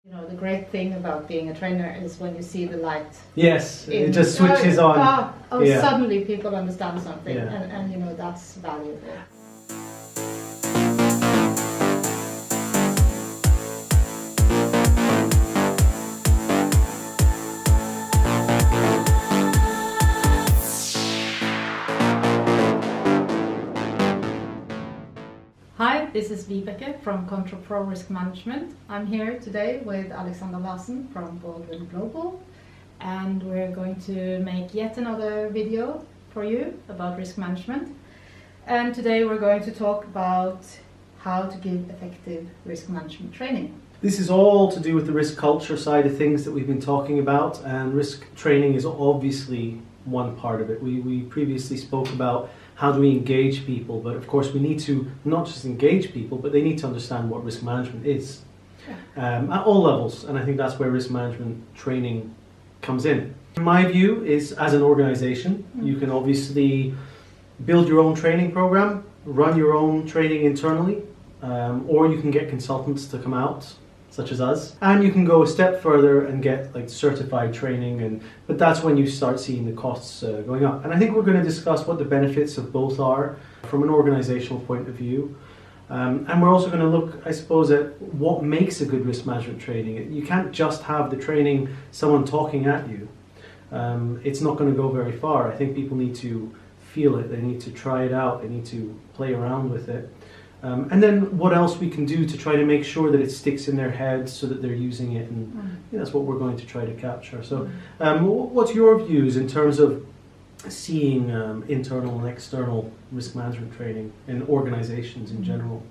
You know, the great thing about being a trainer is when you see the light. Yes, it just switches on. Yeah. Suddenly people understand something, Yeah. and you know, that's valuable. Hi, this is Vibeke from Kontrapro Risk Management. I'm here today with Larsen from Baldwin Global, and we're going to make yet another video for you about risk management. And today we're going to talk about how to give effective risk management training. This is all to do with the risk culture side of things that we've been talking about, and risk training is obviously one part of it. We previously spoke about how do we engage people, but of course we need to not just engage people, but they need to understand what risk management is at all levels, and I think that's where risk management training comes in. My view is, as an organization, you can obviously build your own training program, run your own training internally, or you can get consultants to come out, such as us, and you can go a step further and get like certified training, but that's when you start seeing the costs going up. And I think we're going to discuss what the benefits of both are from an organizational point of view, and we're also going to look, I suppose, at what makes a good risk management training. You can't just have the training, someone talking at you. It's not going to go very far. I think people need to feel it, they need to try it out, they need to play around with it. And then what else we can do to try to make sure that it sticks in their heads so that they're using it, and that's what we're going to try to capture. So what's your views in terms of seeing internal and external risk management training in organizations in general?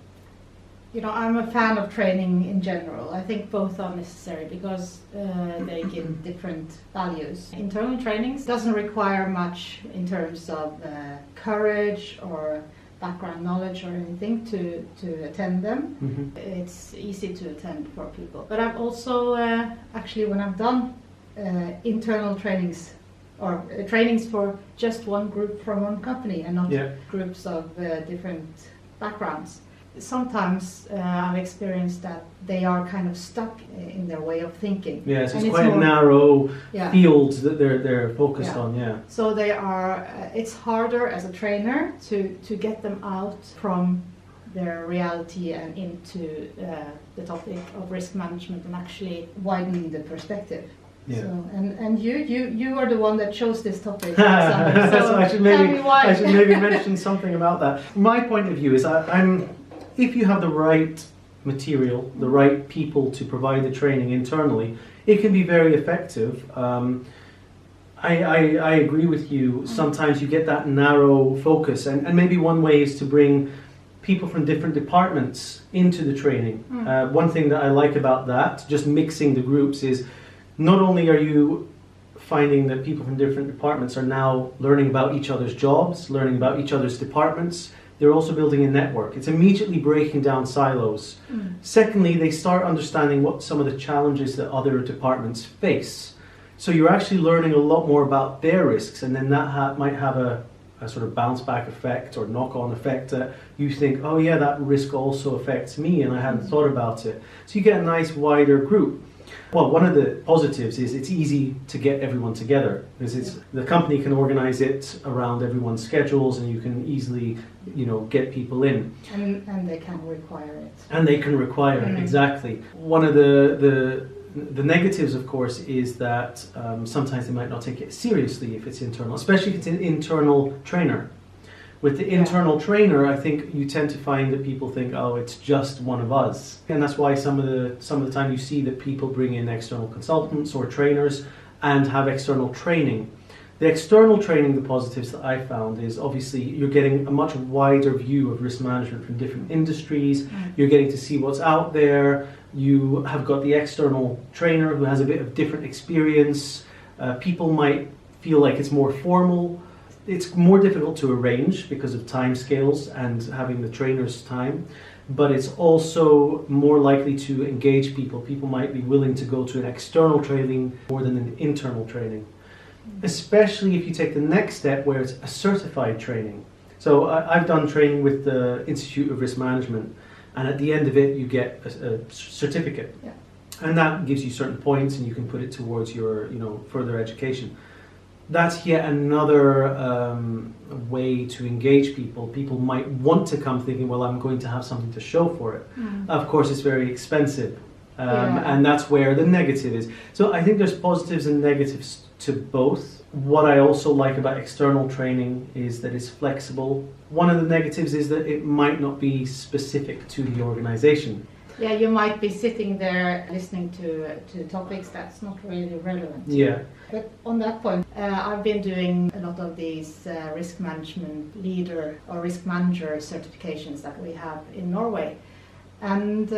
You know, I'm a fan of training in general. I think both are necessary because they give different values. Internal trainings doesn't require much in terms of courage or background knowledge or anything to attend them. It's easy to attend for people. But I've also, actually, when I've done internal trainings or trainings for just one group from one company and not groups of different backgrounds, sometimes I've experienced that they are kind of stuck in their way of thinking. Yeah, so it's quite a narrow field that they're focused on. Yeah. So they are. It's harder as a trainer to get them out from their reality and into the topic of risk management and actually widening the perspective. Yeah. So, and you are the one that chose this topic. So I should maybe mention something about that. My point of view is if you have the right material, the right people to provide the training internally, it can be very effective. I agree with you. Sometimes you get that narrow focus, and maybe one way is to bring people from different departments into the training. One thing that I like about that, just mixing the groups, is not only are you finding that people from different departments are now learning about each other's jobs, learning about each other's departments, they're also building a network. It's immediately breaking down silos. Secondly, they start understanding what some of the challenges that other departments face. So you're actually learning a lot more about their risks, and then that might have a sort of bounce back effect or knock-on effect that you think, oh yeah, that risk also affects me and I hadn't thought about it. So you get a nice wider group. Well, one of the positives is it's easy to get everyone together because the company can organize it around everyone's schedules, and you can easily, get people in. And they can require it. And they can require it, exactly. One of the negatives, of course, is that sometimes they might not take it seriously if it's internal, especially if it's an internal trainer. With the internal trainer, I think you tend to find that people think, oh, it's just one of us. And that's why some of the time you see that people bring in external consultants or trainers and have external training. The external training, the positives that I found is obviously you're getting a much wider view of risk management from different industries. You're getting to see what's out there. You have got the external trainer who has a bit of different experience. People might feel like it's more formal. It's more difficult to arrange because of time scales and having the trainer's time, but it's also more likely to engage people. People might be willing to go to an external training more than an internal training, especially if you take the next step where it's a certified training. So I've done training with the Institute of Risk Management, and at the end of it you get a certificate. And that gives you certain points, and you can put it towards your, further education. That's yet another way to engage people. People might want to come thinking, well, I'm going to have something to show for it. Of course, it's very expensive. And that's where the negative is. So I think there's positives and negatives to both. What I also like about external training is that it's flexible. One of the negatives is that it might not be specific to the organization. Yeah, you might be sitting there listening to topics that's not really relevant. Yeah. But on that point, I've been doing a lot of these risk management leader or risk manager certifications that we have in Norway. And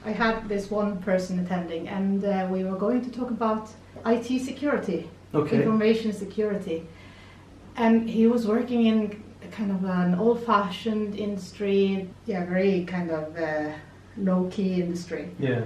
I had this one person attending, and we were going to talk about IT security, information security. And he was working in kind of an old-fashioned industry, very kind of low-key industry. Yeah.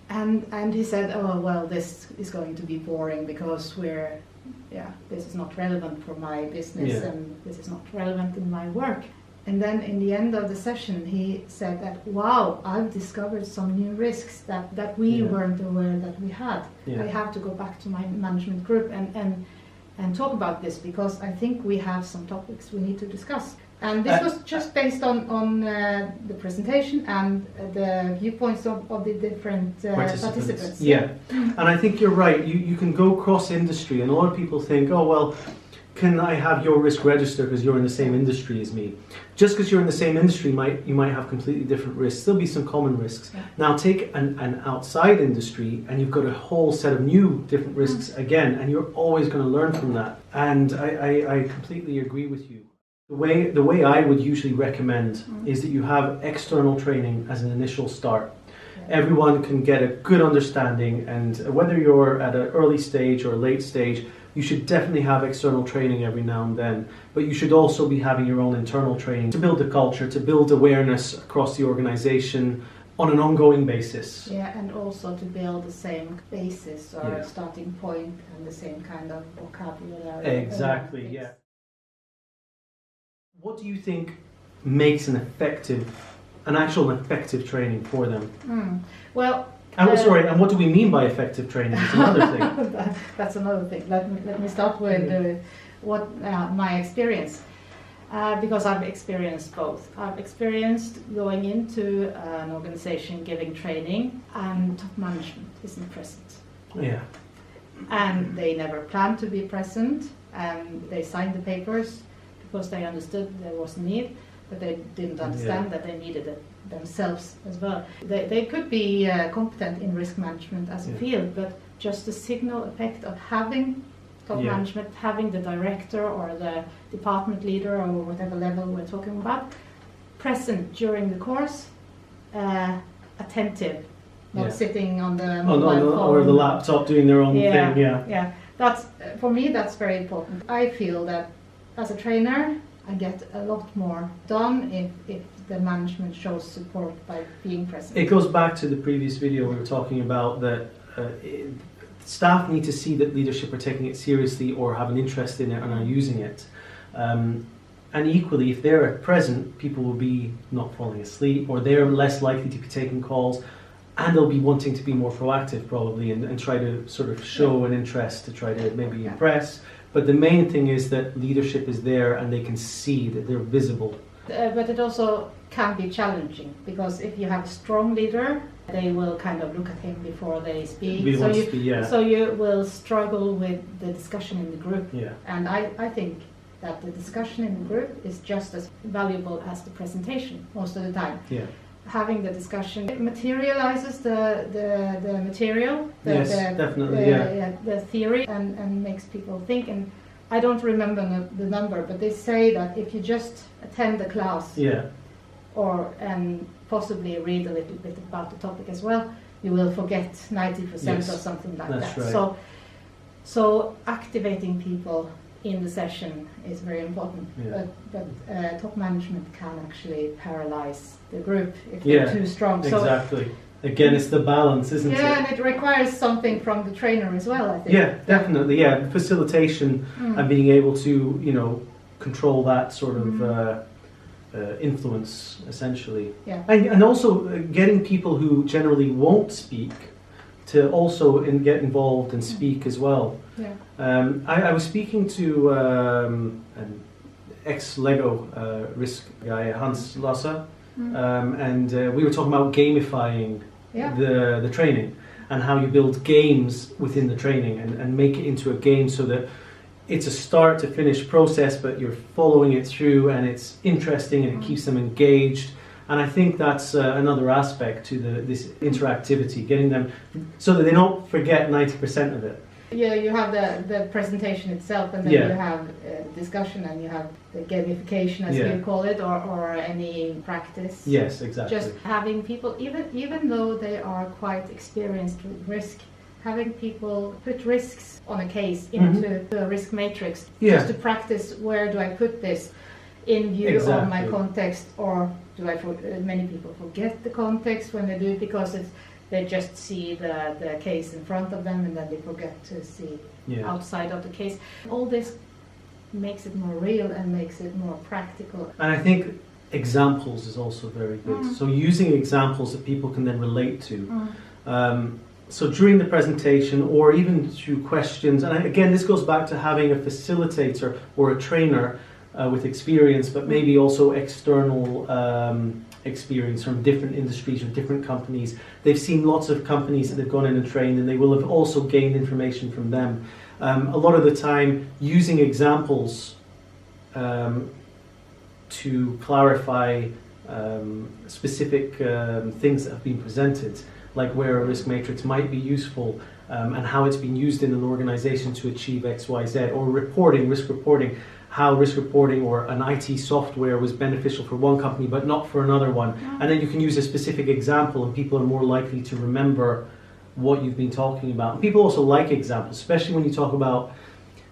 And he said, oh, well, this is going to be boring because this is not relevant for my business and this is not relevant in my work. And then in the end of the session, he said that, wow, I've discovered some new risks that we weren't aware that we had. Yeah. I have to go back to my management group and talk about this because I think we have some topics we need to discuss. And this was just based on the presentation and the viewpoints of the different participants. Yeah, and I think you're right. You can go cross-industry, and a lot of people think, oh, well, can I have your risk register because you're in the same industry as me? Just because you're in the same industry, you might have completely different risks. There'll be some common risks. Yeah. Now take an outside industry and you've got a whole set of new different risks again, and you're always going to learn from that. And I completely agree with you. The way I would usually recommend is that you have external training as an initial start. Everyone can get a good understanding, and whether you're at an early stage or a late stage, you should definitely have external training every now and then, but you should also be having your own internal training to build the culture, to build awareness across the organization on an ongoing basis. Yeah, and also to build the same basis or starting point and the same kind of vocabulary. Exactly, yeah. What do you think makes an actual effective training for them? Well, and what do we mean by effective training? It's another thing. That's another thing. Let me start with my experience, because I've experienced both. I've experienced going into an organization giving training and top management isn't present. Yeah. And they never planned to be present, and they signed the papers because they understood there was a need, but they didn't understand that they needed it themselves as well. They could be competent in risk management as a field, but just the signal effect of having top management, having the director or the department leader or whatever level we're talking about, present during the course, attentive, not sitting on the mobile phone. Or the laptop doing their own thing. Yeah. That's, for me, that's very important. I feel that as a trainer, I get a lot more done if the management shows support by being present. It goes back to the previous video we were talking about that staff need to see that leadership are taking it seriously or have an interest in it and are using it. And equally, if they're present, people will be not falling asleep, or they're less likely to be taking calls, and they'll be wanting to be more proactive probably and try to sort of show an interest to try to maybe impress. But the main thing is that leadership is there and they can see that they're visible. But it also can be challenging, because if you have a strong leader, they will kind of look at him before they speak. So you will struggle with the discussion in the group. Yeah. And I think that the discussion in the group is just as valuable as the presentation most of the time. Yeah. Having the discussion, it materializes the material, the theory, and makes people think. And I don't remember the number, but they say that if you just attend the class, and possibly read a little bit about the topic as well, you will forget 90% or something like that. Right. So activating people in the session is very important, but top management can actually paralyze the group if they're too strong. Exactly. Again, it's the balance, isn't it? Yeah, and it requires something from the trainer as well, I think. Yeah, definitely. Yeah, facilitation and being able to, control that sort of influence, essentially. Yeah. And also getting people who generally won't speak to also get involved and speak as well. Yeah. I was speaking to an ex-Lego risk guy, Hans Lasser, and we were talking about gamifying the training and how you build games within the training and make it into a game so that it's a start to finish process, but you're following it through and it's interesting and it keeps them engaged. And I think that's another aspect to this interactivity, getting them so that they don't forget 90% of it. Yeah, you have the presentation itself, and then you have discussion, and you have the gamification, as you call it, or any practice. Yes, exactly. Just having people, even though they are quite experienced with risk, having people put risks on a case into the risk matrix, just to practice, where do I put this in view of my context, or do many people forget the context when they do it because they just see the case in front of them and then they forget to see outside of the case. All this makes it more real and makes it more practical. And I think examples is also very good. So using examples that people can then relate to. So during the presentation or even through questions, and again this goes back to having a facilitator or a trainer with experience, but maybe also external experience from different industries or different companies. They've seen lots of companies that they've gone in and trained, and they will have also gained information from them. A lot of the time using examples to clarify specific things that have been presented, like where a risk matrix might be useful and how it's been used in an organization to achieve X, Y, Z, or reporting, risk reporting, how risk reporting or an IT software was beneficial for one company but not for another one. And then you can use a specific example and people are more likely to remember what you've been talking about. And people also like examples, especially when you talk about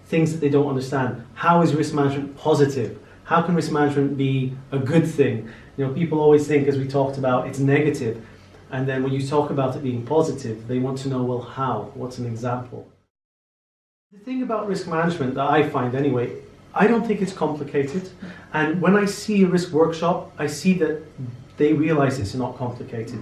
things that they don't understand. How is risk management positive? How can risk management be a good thing? You know, people always think, as we talked about, it's negative. And then when you talk about it being positive, they want to know, well, how? What's an example? The thing about risk management that I find anyway, I don't think it's complicated. And when I see a risk workshop, I see that they realize it's not complicated.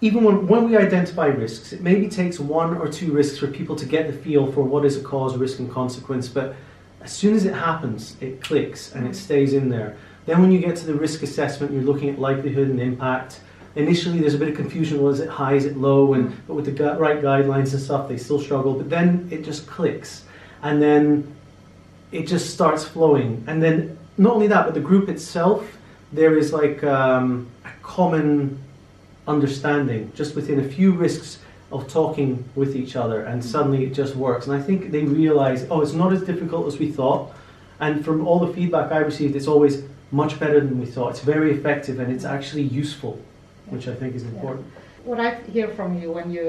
Even when we identify risks, it maybe takes one or two risks for people to get the feel for what is a cause, risk and consequence. But as soon as it happens, it clicks and it stays in there. Then when you get to the risk assessment, you're looking at likelihood and impact. Initially, there's a bit of confusion. Well, is it high? Is it low? But with the right guidelines and stuff, they still struggle. But then it just clicks. And then it just starts flowing. And then not only that, but the group itself, there is like a common understanding just within a few risks of talking with each other, and suddenly it just works. And I think they realize, oh, it's not as difficult as we thought. And from all the feedback I received, it's always much better than we thought. It's very effective and it's actually useful, which I think is important. What I hear from you when you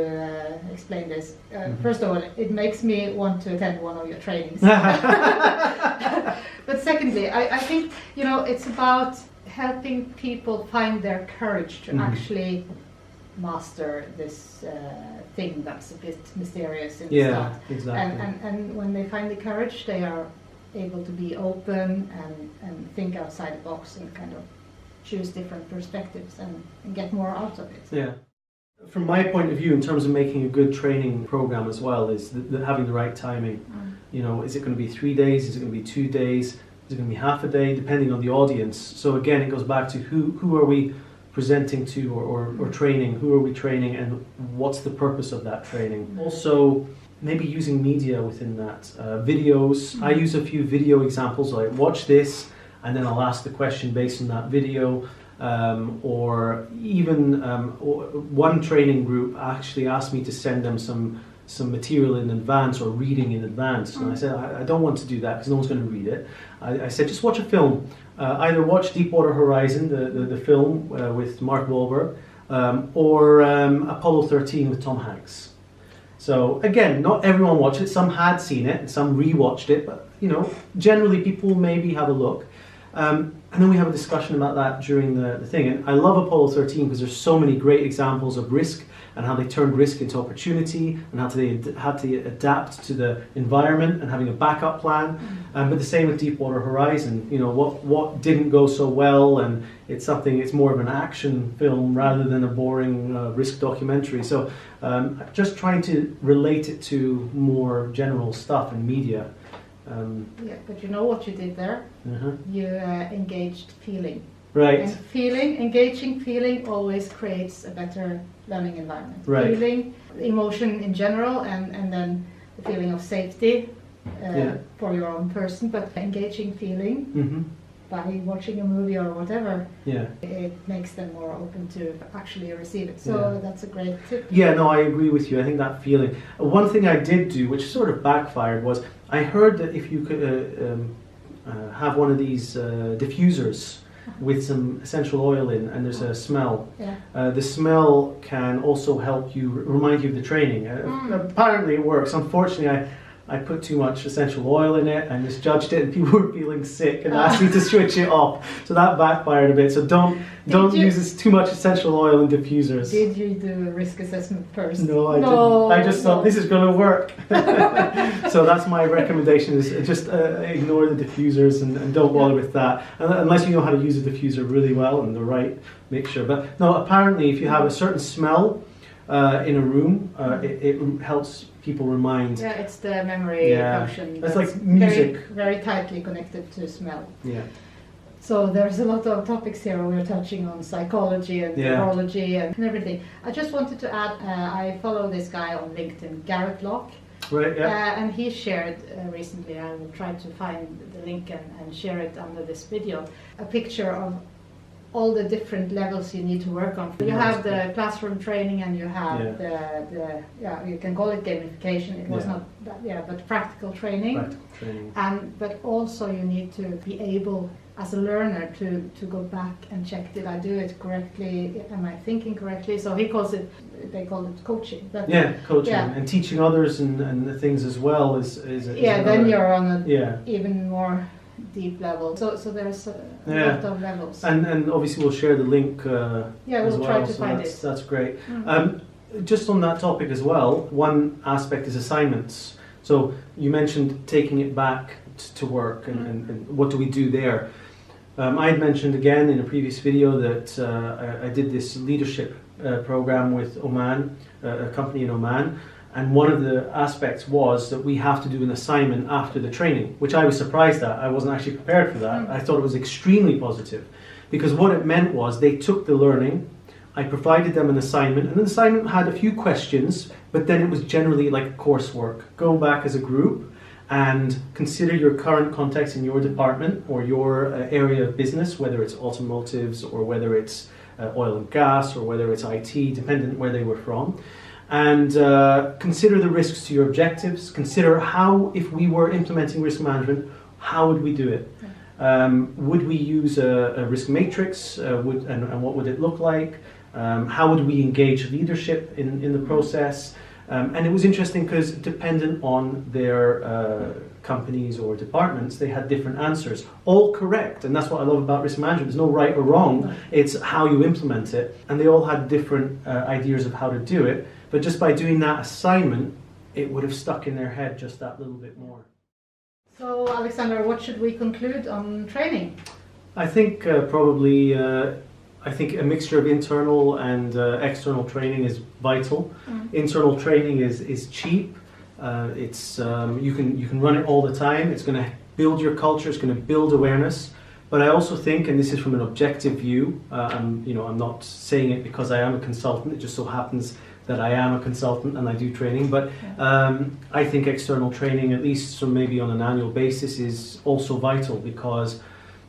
explain this, first of all, it makes me want to attend one of your trainings. But secondly, I think, you know, it's about helping people find their courage to actually master this thing that's a bit mysterious in the start. Exactly. And when they find the courage, they are able to be open and think outside the box and kind of choose different perspectives and get more out of it. Yeah. From my point of view, in terms of making a good training program as well, is having the right timing. You know, is it going to be 3 days? Is it going to be 2 days? Is it going to be half a day? Depending on the audience. So again, it goes back to who are we presenting to or training? Who are we training, and what's the purpose of that training? Also, maybe using media within that. Videos. I use a few video examples, like watch this, and then I'll ask the question based on that video. Or even one training group actually asked me to send them some material in advance or reading in advance. And I said, I don't want to do that because no one's going to read it. I said, just watch a film. Either watch Deepwater Horizon, the film with Mark Wahlberg, or Apollo 13 with Tom Hanks. So again, not everyone watched it. Some had seen it, and some rewatched it. But you know, generally people maybe have a look. And then we have a discussion about that during the thing. And I love Apollo 13 because there's so many great examples of risk and how they turned risk into opportunity, and how to adapt to the environment and having a backup plan. But the same with Deepwater Horizon. You know, what didn't go so well, and it's more of an action film rather than a boring risk documentary. So just trying to relate it to more general stuff in media. Yeah, but you know what you did there? You engaged feeling. Right. And engaging feeling always creates a better learning environment. Right. Feeling, emotion in general, and then the feeling of safety for your own person, but engaging feeling by watching a movie or whatever, it makes them more open to actually receive it. So that's a great tip. Yeah, no, I agree with you. I think that feeling. One thing I did do, which sort of backfired, was I heard that if you could have one of these diffusers with some essential oil in, and there's a smell. The smell can also help you, remind you of the training. Apparently it works. Unfortunately, I put too much essential oil in it and misjudged it, and people were feeling sick and asked me to switch it off. So that backfired a bit. So don't use too much essential oil in diffusers. Did you do a risk assessment first? No, I didn't. I just thought this is going to work. So that's my recommendation: is just ignore the diffusers and don't bother with that, unless you know how to use a diffuser really well and the right mixture. But no, apparently, if you have a certain smell in a room, it helps people remind. Yeah, it's the memory function. It's like music. Very, very tightly connected to smell. Yeah. So there's a lot of topics here. We're touching on psychology and neurology and everything. I just wanted to add, I follow this guy on LinkedIn, Garrett Locke. Right, yeah. And he shared recently, I will try to find the link and share it under this video, a picture of all the different levels you need to work on. You have the classroom training, and you have the you can call it gamification. It was not that, but practical training. Practical training. But also you need to be able, as a learner, to go back and check, did I do it correctly? Am I thinking correctly? So they call it coaching. But coaching and teaching others and the things as well is then you're on a even more deep level. So there's a lot of levels. And obviously we'll share the link we'll try to find it. That's great. Just on that topic as well, one aspect is assignments. So you mentioned taking it back to work and what do we do there? I had mentioned again in a previous video that I did this leadership program with Oman, a company in Oman. And one of the aspects was that we have to do an assignment after the training, which I was surprised at. I wasn't actually prepared for that. I thought it was extremely positive, because what it meant was they took the learning, I provided them an assignment, and the assignment had a few questions, but then it was generally like coursework. Go back as a group and consider your current context in your department or your area of business, whether it's automotives or whether it's oil and gas or whether it's IT, dependent where they were from. And consider the risks to your objectives. Consider how, if we were implementing risk management, how would we do it? Would we use a risk matrix? And what would it look like? How would we engage leadership in the process? And it was interesting because dependent on their companies or departments, they had different answers, all correct. And that's what I love about risk management. There's no right or wrong. It's how you implement it. And they all had different ideas of how to do it. But just by doing that assignment, it would have stuck in their head just that little bit more. So, Alexander, what should we conclude on training? I think probably I think a mixture of internal and external training is vital. Internal training is cheap. It's you can run it all the time. It's going to build your culture. It's going to build awareness. But I also think, and this is from an objective view, I'm not saying it because I am a consultant. It just so happens that I am a consultant and I do training. But I think external training, at least maybe on an annual basis, is also vital, because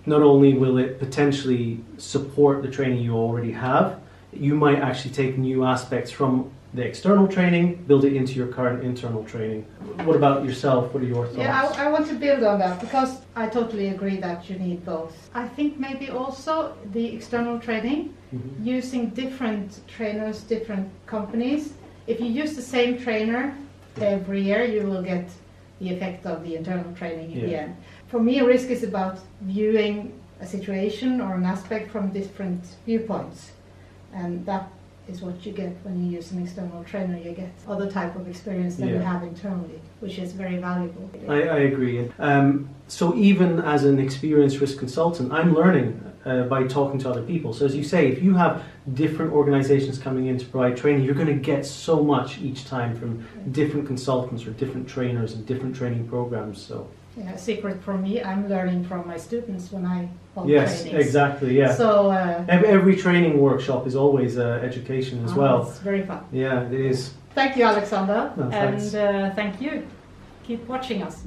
not only will it potentially support the training you already have, you might actually take new aspects from the external training, build it into your current internal training. What about yourself? What are your thoughts? Yeah, I want to build on that, because I totally agree that you need both. I think maybe also the external training, using different trainers, different companies. If you use the same trainer every year, you will get the effect of the internal training in the end. For me, risk is about viewing a situation or an aspect from different viewpoints, and that is what you get when you use an external trainer. You get other type of experience that you have internally, which is very valuable. I agree. So even as an experienced risk consultant, I'm learning by talking to other people. So as you say, if you have different organizations coming in to provide training, you're going to get so much each time from different consultants or different trainers and different training programs. So yeah, secret for me, I'm learning from my students when I hold yes, trainings. exactly. Yeah. So every training workshop is always education as well. It's very fun. Yeah, it is. Thank you, Alexander, No, thanks. and thank you. Keep watching us.